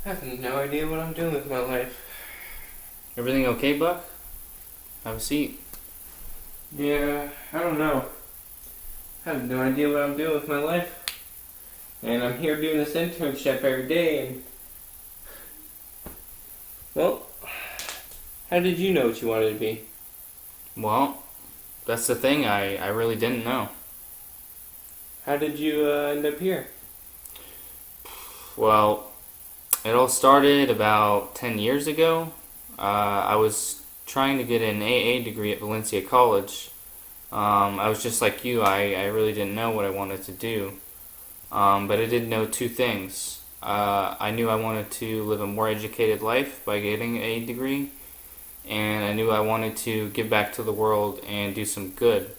I have no idea what I'm doing with my life. Everything okay, Buck? Have a seat. Yeah, I don't know. I have no idea what I'm doing with my life. And I'm here doing this internship every day and... Well, how did you know what you wanted to be? Well, that's the thing. I really didn't know. How did you end up here? Well, it all started about 10 years ago. I was trying to get an AA degree at Valencia College. I was just like you. I really didn't know what I wanted to do. But I did know two things. I knew I wanted to live a more educated life by getting a degree, and I knew I wanted to give back to the world and do some good.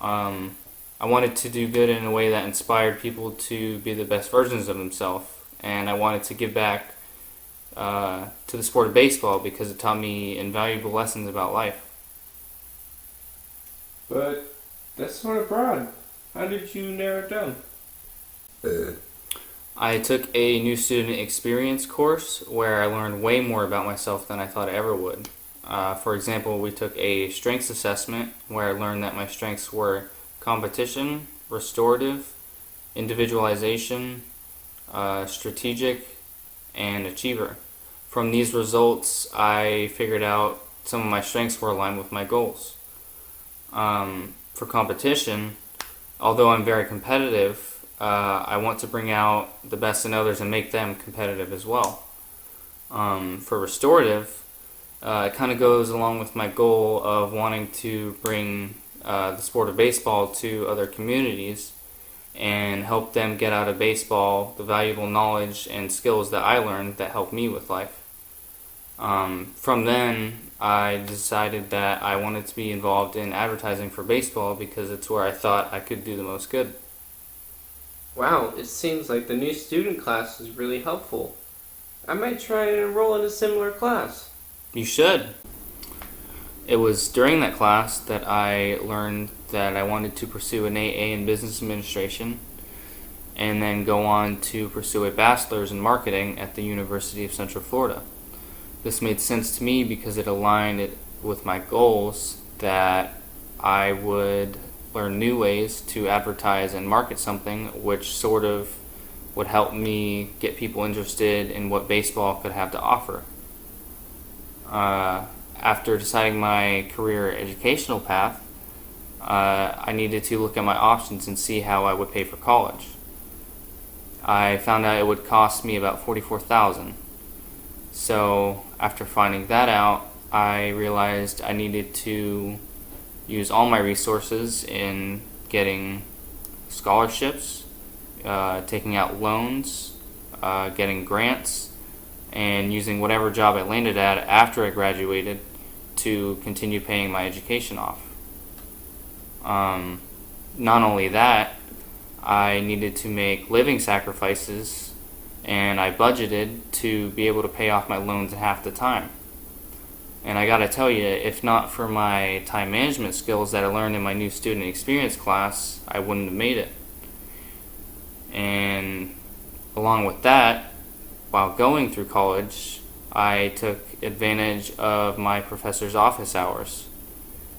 I wanted to do good in a way that inspired people to be the best versions of themselves, and I wanted to give back to the sport of baseball because it taught me invaluable lessons about life. But that's sort of broad. How did you narrow it down? I took a new student experience course where I learned way more about myself than I thought I ever would. For example, we took a strengths assessment where I learned that my strengths were competition, restorative, individualization, strategic, and achiever. From these results, I figured out some of my strengths were aligned with my goals. For competition, although I'm very competitive, I want to bring out the best in others and make them competitive as well. For restorative, it kind of goes along with my goal of wanting to bring the sport of baseball to other communities and help them get out of baseball the valuable knowledge and skills that I learned that help me with life. From then, I decided that I wanted to be involved in advertising for baseball because it's where I thought I could do the most good. Wow, it seems like the new student class is really helpful. I might try and enroll in a similar class. You should. It was during that class that I learned that I wanted to pursue an AA in business administration and then go on to pursue a bachelor's in marketing at the University of Central Florida. This made sense to me because it aligned it with my goals that I would learn new ways to advertise and market something which sort of would help me get people interested in what baseball could have to offer. After deciding my career educational path, I needed to look at my options and see how I would pay for college. I found out it would cost me about $44,000. So after finding that out, I realized I needed to use all my resources in getting scholarships, taking out loans, getting grants, and using whatever job I landed at after I graduated to continue paying my education off. Not only that, I needed to make living sacrifices, and I budgeted to be able to pay off my loans in half the time. And I gotta tell you, if not for my time management skills that I learned in my new student experience class, I wouldn't have made it. And along with that, while going through college, I took advantage of my professor's office hours.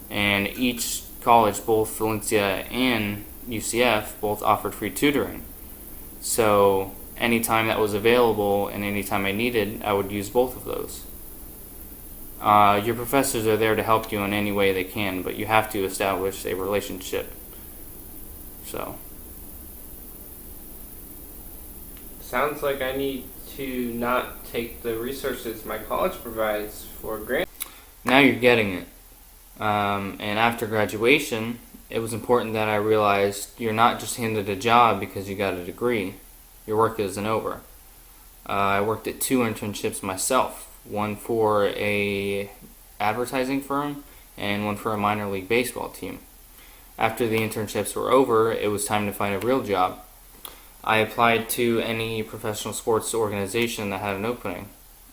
And each college, both Valencia and UCF, both offered free tutoring. So anytime that was available and anytime I needed, I would use both of those. Your professors are there to help you in any way they can, but you have to establish a relationship. So, Sounds like I need to not take the resources my college provides for granted. now you're getting it. And after graduation, it was important that I realized you're not just handed a job because you got a degree. Your work isn't over. I worked at 2 internships myself. One for a advertising firm and one for a minor league baseball team. After the internships were over, it was time to find a real job. I applied to any professional sports organization that had an opening,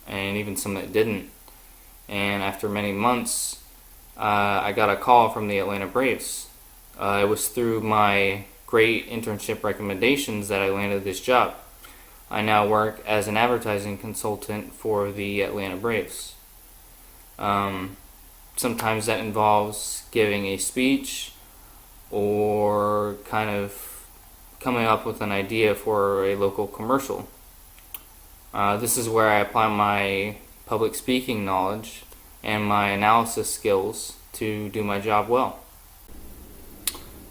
and even some that didn't. And after many months, I got a call from the Atlanta Braves. It was through my great internship recommendations that I landed this job. I now work as an advertising consultant for the Atlanta Braves. Sometimes that involves giving a speech or kind of coming up with an idea for a local commercial. This is where I apply my public speaking knowledge and my analysis skills to do my job well.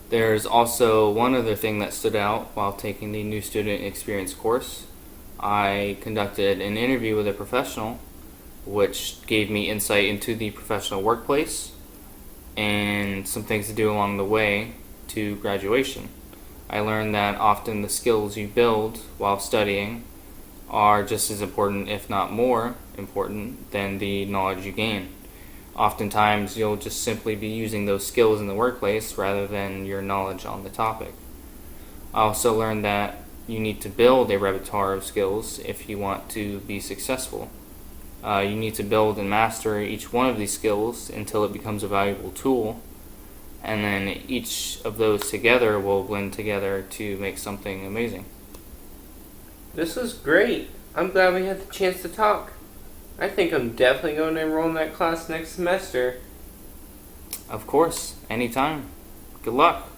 There's also one other thing that stood out while taking the New Student Experience course. I conducted an interview with a professional, which gave me insight into the professional workplace and some things to do along the way to graduation. I learned that often the skills you build while studying are just as important, if not more important, than the knowledge you gain. Oftentimes, you'll just simply be using those skills in the workplace rather than your knowledge on the topic. I also learned that you need to build a repertoire of skills if you want to be successful. You need to build and master each one of these skills until it becomes a valuable tool, and then each of those together will blend together to make something amazing. This was great. I'm glad we had the chance to talk. I think I'm definitely going to enroll in that class next semester. Of course, anytime. Good luck.